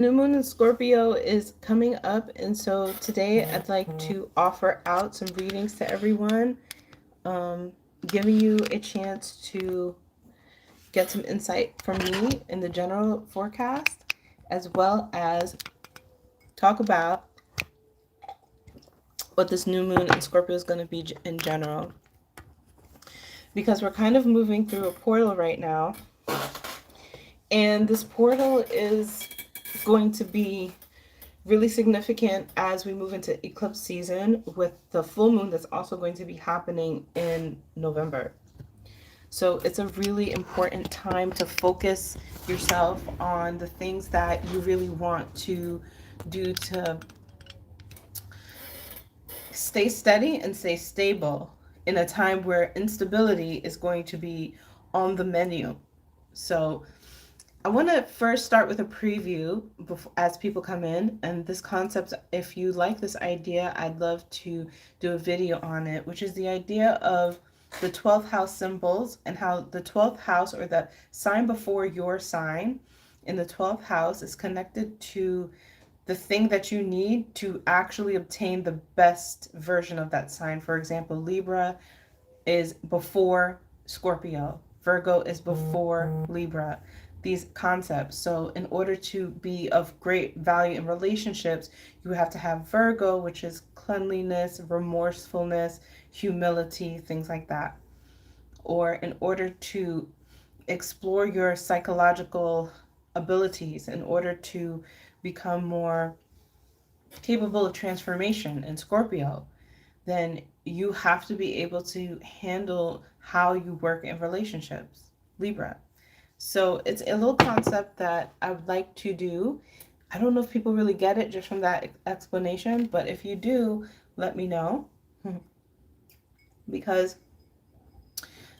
New moon in Scorpio is coming up, and so today I'd like to offer out some readings to everyone, giving you a chance to get some insight from me in the general forecast, as well as talk about what this new moon in Scorpio is going to be in general. Because we're kind of moving through a portal right now, and this portal is going to be really significant as we move into eclipse season with the full moon that's also going to be happening in November. So it's a really important time to focus yourself on the things that you really want to do to stay steady and stay stable in a time where instability is going to be on the menu. So I want to first start with a preview before, as people come in. And this concept, if you like this idea, I'd love to do a video on it, which is the idea of the 12th house symbols and how the 12th house, or the sign before your sign in the 12th house, is connected to the thing that you need to actually obtain the best version of that sign. For example, Libra is before Scorpio, Virgo is before Libra, these concepts. So in order to be of great value in relationships, you have to have Virgo, which is cleanliness, remorsefulness, humility, things like that. Or in order to explore your psychological abilities, in order to become more capable of transformation in Scorpio, then you have to be able to handle how you work in relationships, Libra. So it's a little concept that I would like to do. I don't know if people really get it just from that explanation, but if you do, let me know. Because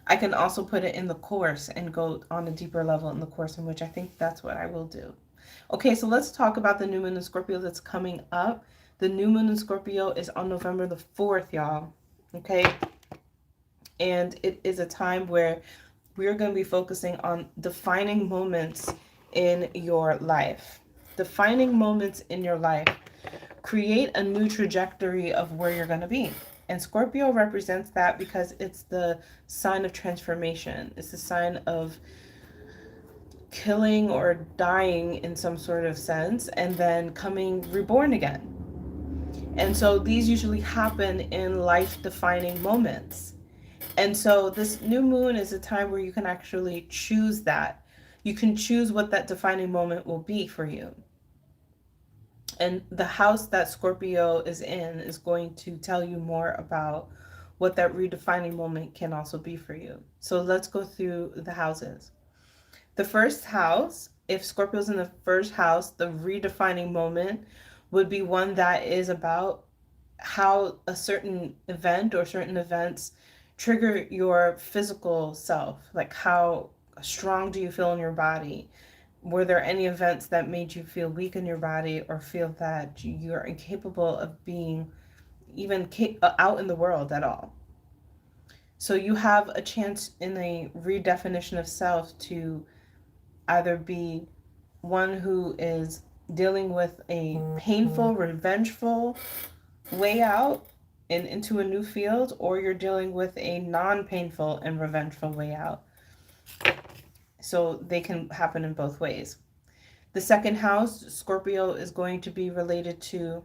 I can also put it in the course and go on a deeper level in the course, in which I think that's what I will do. Okay, so let's talk about the new moon in Scorpio that's coming up. The new moon in Scorpio is on November the 4th, y'all. Okay? And it is a time where we're going to be focusing on defining moments in your life. Defining moments in your life. Create a new trajectory of where you're going to be. And Scorpio represents that because it's the sign of transformation. It's the sign of killing or dying in some sort of sense and then coming reborn again. And so these usually happen in life-defining moments. And so this new moon is a time where you can actually choose that. You can choose what that defining moment will be for you. And the house that Scorpio is in is going to tell you more about what that redefining moment can also be for you. So let's go through the houses. The first house, if Scorpio's in the first house, the redefining moment would be one that is about how a certain event or certain events trigger your physical self. Like, how strong do you feel in your body? Were there any events that made you feel weak in your body, or feel that you're incapable of being even out in the world at all? So you have a chance in a redefinition of self to either be one who is dealing with a painful, revengeful way out and into a new field, or you're dealing with a non-painful and revengeful way out. So they can happen in both ways. The second house, Scorpio, is going to be related to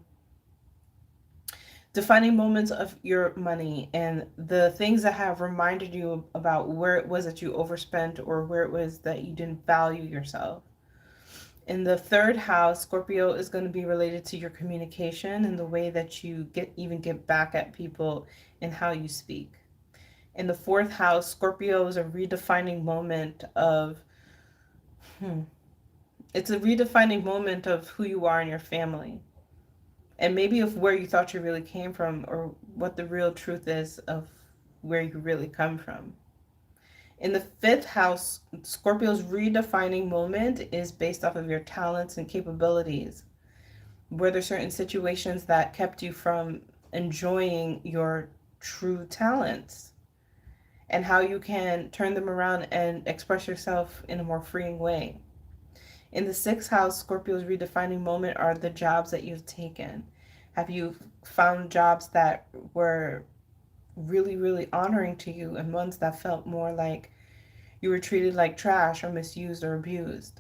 defining moments of your money and the things that have reminded you about where it was that you overspent, or where it was that you didn't value yourself. In the third house, Scorpio is going to be related to your communication and the way that you get back at people and how you speak. In the fourth house, Scorpio is a redefining moment of, it's a redefining moment of who you are in your family. And maybe of where you thought you really came from, or what the real truth is of where you really come from. In the fifth house, Scorpio's redefining moment is based off of your talents and capabilities. Were there certain situations that kept you from enjoying your true talents, and how you can turn them around and express yourself in a more freeing way? In the sixth house, Scorpio's redefining moment are the jobs that you've taken. Have you found jobs that were really, really honoring to you and ones that felt more like you were treated like trash or misused or abused?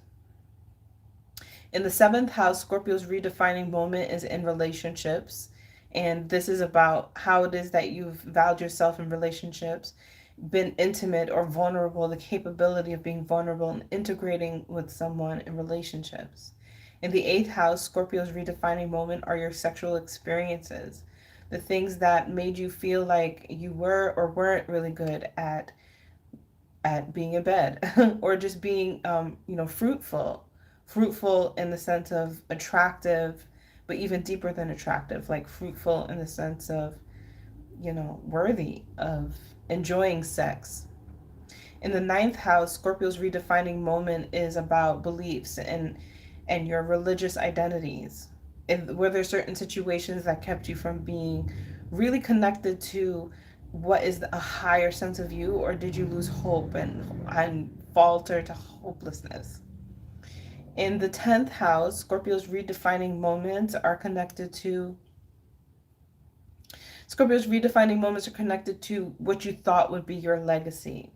In the seventh house, Scorpio's redefining moment is in relationships. And this is about how it is that you've valued yourself in relationships, been intimate or vulnerable, the capability of being vulnerable and integrating with someone in relationships. In the eighth house, Scorpio's redefining moment are your sexual experiences, the things that made you feel like you were or weren't really good at being in bed or just being fruitful in the sense of attractive, but even deeper than attractive, like fruitful in the sense of worthy of enjoying sex. In the ninth house, Scorpio's redefining moment is about beliefs and your religious identities. Were there certain situations that kept you from being really connected to what is a higher sense of you, or did you lose hope and falter to hopelessness? In the 10th house, Scorpio's redefining moments are connected to what you thought would be your legacy.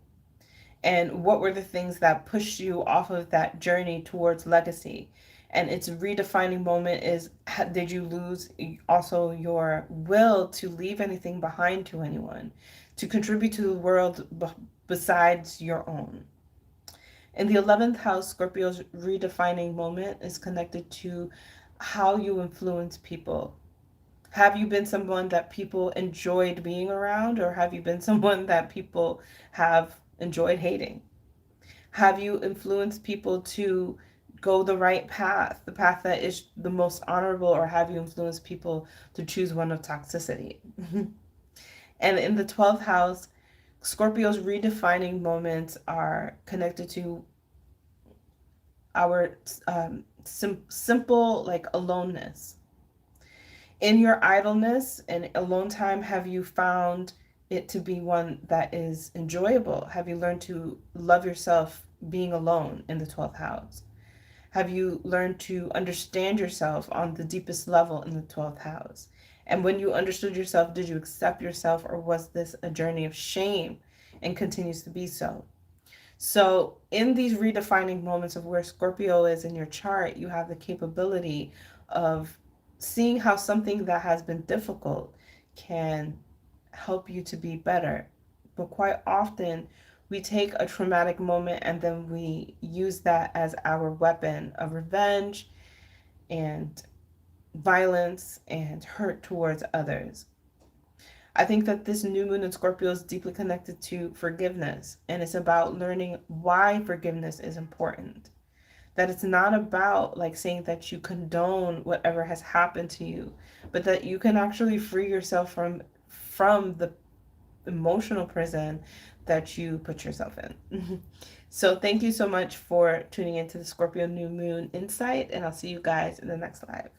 And what were the things that pushed you off of that journey towards legacy? And its redefining moment is, did you lose also your will to leave anything behind to anyone, to contribute to the world besides your own? In the 11th house, Scorpio's redefining moment is connected to how you influence people. Have you been someone that people enjoyed being around, or have you been someone that people have enjoyed hating? Have you influenced people to go the right path, the path that is the most honorable, or have you influenced people to choose one of toxicity? And in the 12th house, Scorpio's redefining moments are connected to our simple, like, aloneness. In your idleness and alone time, have you found it to be one that is enjoyable? Have you learned to love yourself being alone in the 12th house? Have you learned to understand yourself on the deepest level in the 12th house? And when you understood yourself, did you accept yourself, or was this a journey of shame and continues to be so? So in these redefining moments of where Scorpio is in your chart, you have the capability of seeing how something that has been difficult can help you to be better. But quite often, we take a traumatic moment and then we use that as our weapon of revenge and violence and hurt towards others. I think that this new moon in Scorpio is deeply connected to forgiveness, and it's about learning why forgiveness is important. That it's not about like saying that you condone whatever has happened to you, but that you can actually free yourself from the emotional prison that you put yourself in. So thank you so much for tuning into the Scorpio new moon insight, and I'll see you guys in the next live.